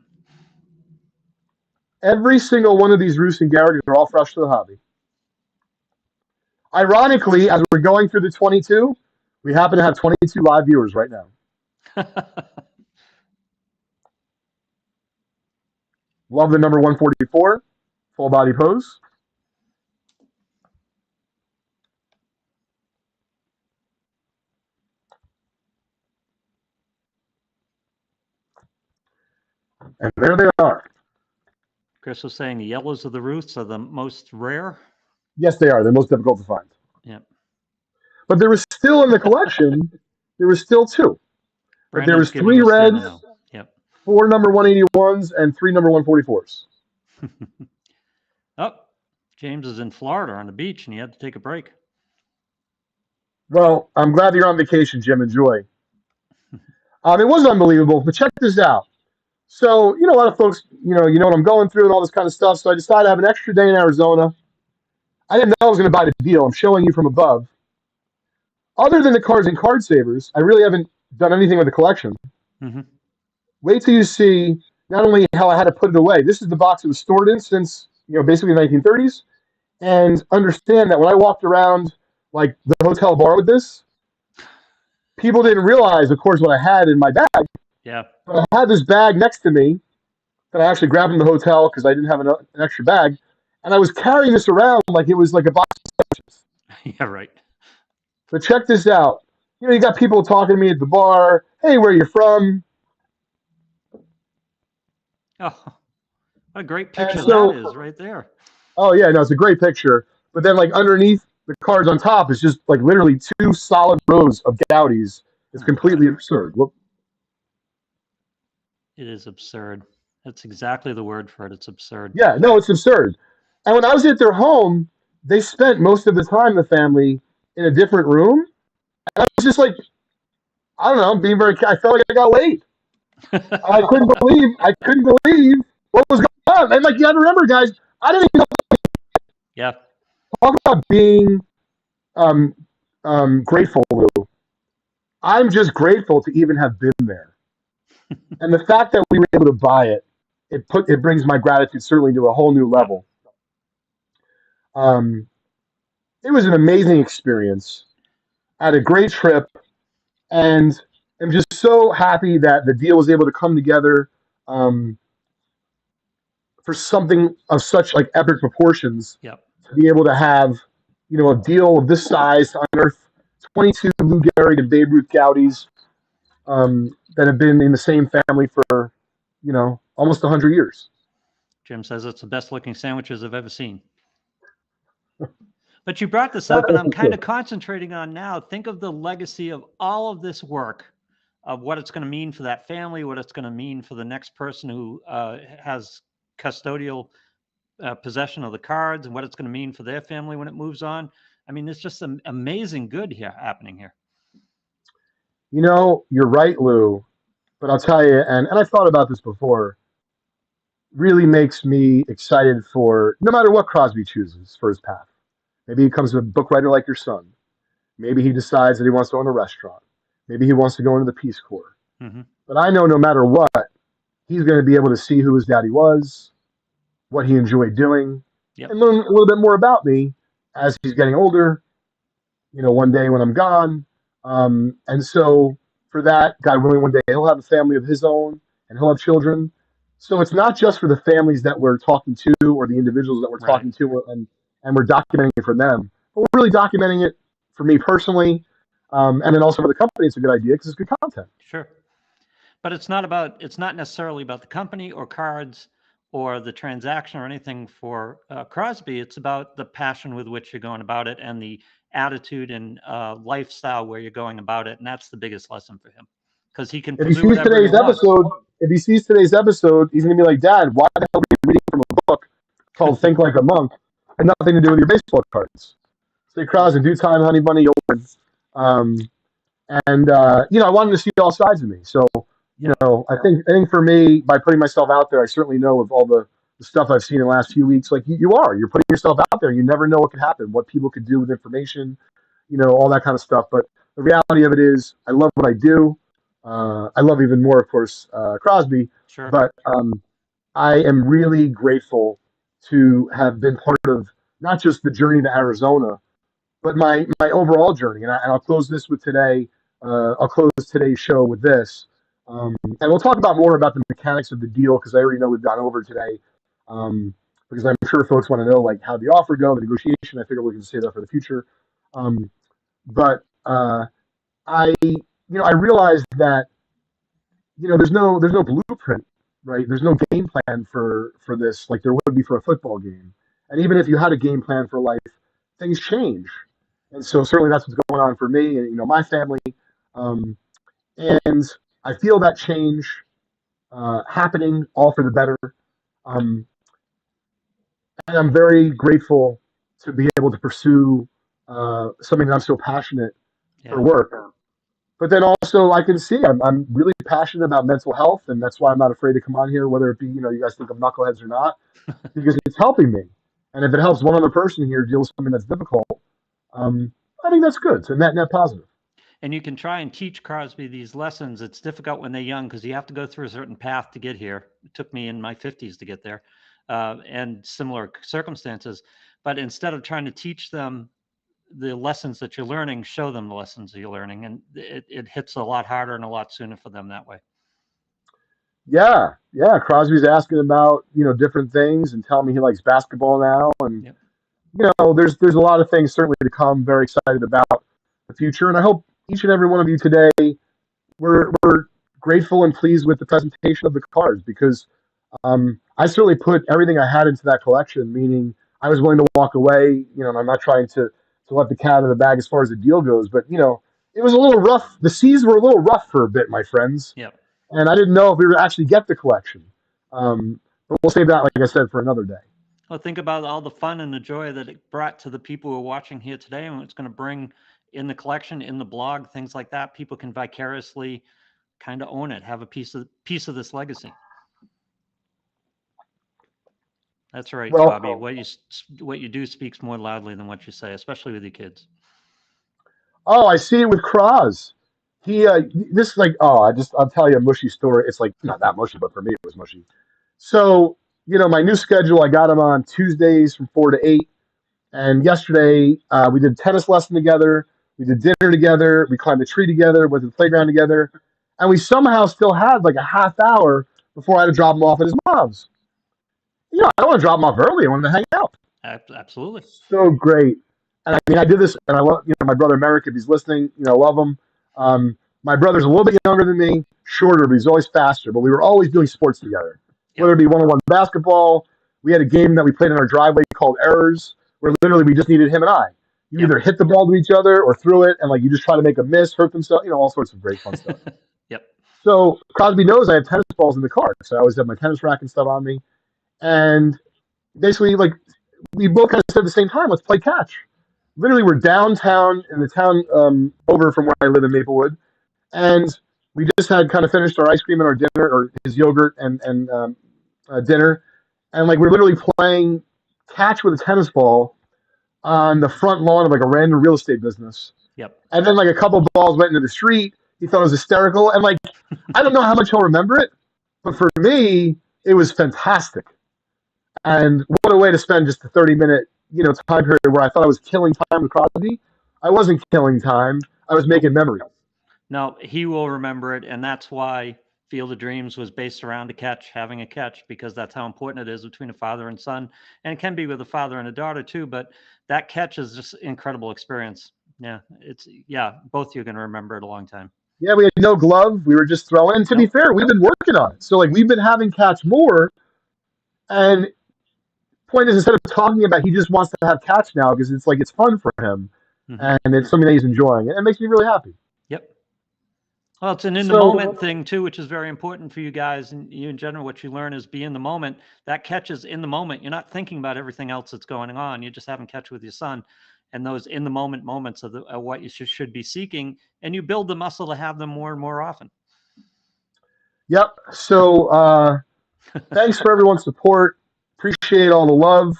Every single one of these Ruths and Gehrigs are all fresh to the hobby. Ironically, as we're going through the 22, we happen to have 22 live viewers right now. Love the number 144, full body pose. And there they are. Chris was saying the yellows of the Ruths are the most rare. Yes, they are. They're most difficult to find. Yep. But there was still in the collection, there was still two. But there was 3 reds, yep. 4 number 181s, and 3 number 144s. Oh, James is in Florida on the beach, and he had to take a break. Well, I'm glad you're on vacation, Jim. Enjoy. It was unbelievable, but check this out. So, a lot of folks, you know what I'm going through and all this kind of stuff. So I decided to have an extra day in Arizona. I didn't know I was going to buy the deal. I'm showing you from above. Other than the cards and card savers, I really haven't done anything with the collection. Mm-hmm. Wait till you see not only how I had to put it away. This is the box it was stored in since, basically the 1930s. And understand that when I walked around like the hotel bar with this, people didn't realize, of course, what I had in my bag. Yeah. But I had this bag next to me that I actually grabbed in the hotel because I didn't have an extra bag, and I was carrying this around like it was like a box of sandwiches. Yeah, right. But check this out. You got people talking to me at the bar. Hey, where you from? Oh, what a great And picture so, that is right there. oh yeah, no, it's a great picture. But then, like underneath the cards on top is just like literally two solid rows of Gaudis. It's Oh, completely God. absurd. It is absurd. That's exactly the word for it. It's absurd. Yeah, no, it's absurd. And when I was at their home, they spent most of the time, the family, in a different room. And I was just like, I don't know, being very. I felt like I got late. I couldn't believe what was going on. And like, you got to remember, guys, I didn't even Yeah. talk about being um, grateful, Lou. I'm just grateful to even have been there, and the fact that we were able to buy it, it brings my gratitude certainly to a whole new Yep. level. Um, it was an amazing experience. I had a great trip, and I'm just so happy that the deal was able to come together um, for something of such like epic proportions. Yep. To be able to have, a deal of this size to unearth 22 Lou Gehrig and Babe Ruth Gaudis that have been in the same family for, almost 100 years. Jim says it's the best looking sandwiches I've ever seen. But you brought this up, and I'm kind of concentrating on now. Think of the legacy of all of this work, of what it's going to mean for that family, what it's going to mean for the next person who has custodial possession of the cards, and what it's going to mean for their family when it moves on. I mean, it's just some amazing good here happening here. You're right, Lou, but I'll tell you, and I've thought about this before, really makes me excited for no matter what Crosby chooses for his path. Maybe he becomes a book writer like your son. Maybe he decides that he wants to own a restaurant. Maybe he wants to go into the Peace Corps. Mm-hmm. But I know no matter what, he's going to be able to see who his daddy was, what he enjoyed doing, Yep. and learn a little bit more about me as he's getting older, one day when I'm gone. And so for that, God willing, one day he'll have a family of his own and he'll have children. So it's not just for the families that we're talking to or the individuals that we're Right. talking to and we're documenting it for them, but we're really documenting it for me personally. And then also for the company, it's a good idea because it's good content. Sure. But it's not necessarily about the company or cards or the transaction or anything for Crosby. It's about the passion with which you're going about it and the attitude and lifestyle where you're going about it. And that's the biggest lesson for him, because he can If he pursue sees whatever he today's wants. episode, he's going to be like, Dad, why the hell are you reading from a book called Think Like a Monk and nothing to do with your baseball cards? Stay cross in due time, honey bunny, you'll learn. Um, I wanted to see all sides of me. So, I think for me, by putting myself out there, I certainly know with all the stuff I've seen in the last few weeks, like you're putting yourself out there. You never know what could happen, what people could do with information, all that kind of stuff. But the reality of it is, I love what I do. I love even more, of course, Crosby. Sure. But I am really grateful to have been part of not just the journey to Arizona, but my overall journey. And I'll close this with today. I'll close today's show with this, and we'll talk about more about the mechanics of the deal because I already know we've gone over today. Because I'm sure folks want to know like how the offer go, the negotiation. I figure we can save that for the future. But I realized that there's no blueprint, right? There's no game plan for this like there would be for a football game. And even if you had a game plan for life, things change. And so certainly that's what's going on for me and my family. Um, and I feel that change happening all for the better. Um, and I'm very grateful to be able to pursue something that I'm so passionate for work. But then also I can see I'm really passionate about mental health, and that's why I'm not afraid to come on here, whether it be, you guys think I'm knuckleheads or not, because it's helping me. And if it helps one other person here deal with something that's difficult, I think that's good. So net positive. And you can try and teach Crosby these lessons. It's difficult when they're young because you have to go through a certain path to get here. It took me in my 50s to get there, and similar circumstances. But instead of trying to teach them the lessons that you're learning, show them the lessons that you're learning, and it hits a lot harder and a lot sooner for them that way. Yeah, yeah. Crosby's asking about different things and telling me he likes basketball now, and Yep. there's a lot of things certainly to come. Very excited about the future, and I hope each and every one of you today we're grateful and pleased with the presentation of the cards, because I certainly put everything I had into that collection. Meaning, I was willing to walk away. And I'm not trying to let the cat out of the bag as far as the deal goes, but it was a little rough. The seas were a little rough for a bit, my friends, Yep. and I didn't know if we would actually get the collection. But we'll save that, like I said, for another day. Well, think about all the fun and the joy that it brought to the people who are watching here today, and what it's going to bring in the collection, in the blog, things like that. People can vicariously kind of own it, have a piece of this legacy. That's right, Well, Bobby. What you do speaks more loudly than what you say, especially with your kids. oh, I see it with Kraz. He this is like, I'll tell you a mushy story. It's like not that mushy, but for me it was mushy. So my new schedule, I got him on Tuesdays from 4 to 8, and yesterday we did a tennis lesson together. We did dinner together. We climbed the tree together. Went to the playground together, and we somehow still had like a half hour before I had to drop him off at his mom's. I don't want to drop him off early. I want him to hang out. Absolutely. So great. And I mean, I did this, and I love my brother Merrick. If he's listening, I love him. My brother's a little bit younger than me, shorter, but he's always faster. But we were always doing sports together, whether it be one-on-one basketball. We had a game that we played in our driveway called Errors, where literally we just needed him and I. You either hit the ball to each other or threw it, and like you just try to make a miss, hurt themselves, all sorts of great fun stuff. Yep. So Crosby knows I have tennis balls in the car, so I always have my tennis racket and stuff on me. And basically, like, we both kind of said at the same time, let's play catch. Literally, we're downtown in the town over from where I live in Maplewood, and we just had kind of finished our ice cream and our dinner, or his yogurt and dinner, and like we're literally playing catch with a tennis ball on the front lawn of like a random real estate business. Yep. And then like a couple of balls went into the street. He thought it was hysterical, and like I don't know how much he'll remember it, but for me, it was fantastic. And what a way to spend just a 30-minute, time period where I thought I was killing time with Crosby. I wasn't killing time. I was making memories. No, he will remember it, and that's why Field of Dreams was based around having a catch, because that's how important it is between a father and son, and it can be with a father and a daughter too. But that catch is just an incredible experience. Yeah, both of you are going to remember it a long time. Yeah, we had no glove. We were just throwing. And to be fair, we've been working on it. So like we've been having catch more. And point is, instead of talking about, he just wants to have catch now because it's like it's fun for him, and it's something that he's enjoying. And it makes me really happy. Yep. Well, it's an in the moment thing too, which is very important for you guys and you in general. What you learn is be in the moment. That catch is in the moment. You're not thinking about everything else that's going on. You're just having catch with your son, and those in the moment moments are what you should be seeking, and you build the muscle to have them more and more often. Yep. So thanks for everyone's support. Appreciate all the love.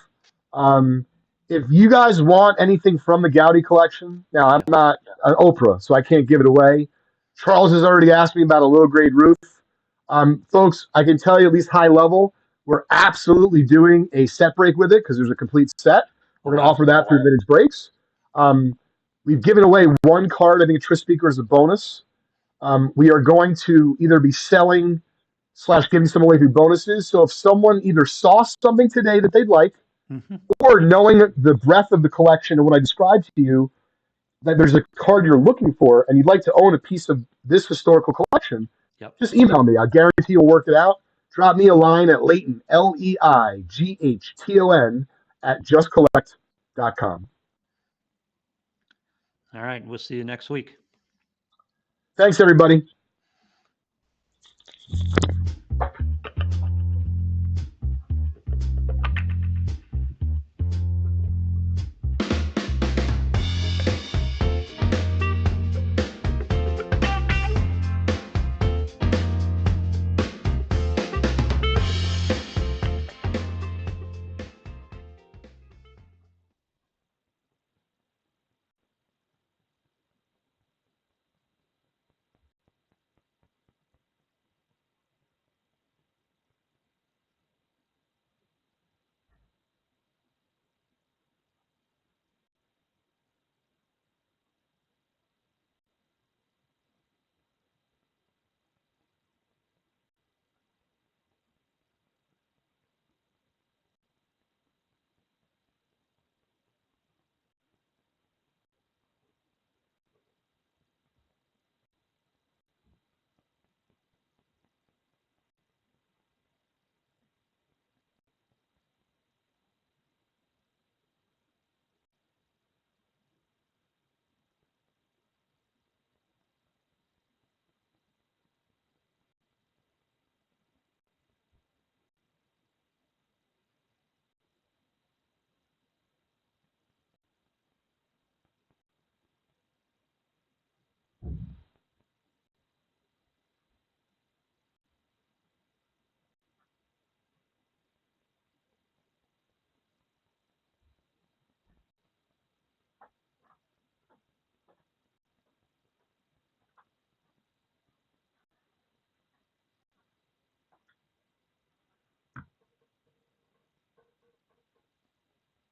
If you guys want anything from the Gowdy collection, now I'm not an Oprah, so I can't give it away. Charles has already asked me about a low grade roof. Folks, I can tell you at least high level, we're absolutely doing a set break with it because there's a complete set. We're going to offer that through Vintage Breaks. We've given away one card, I think, a Trish Speaker as a bonus. We are going to either be selling / giving some away through bonuses. So if someone either saw something today that they'd like, or knowing the breadth of the collection and what I described to you, that there's a card you're looking for and you'd like to own a piece of this historical collection, just email me. I guarantee you'll work it out. Drop me a line at Leigton, Leighton, @justcollect.com. All right. We'll see you next week. Thanks, everybody.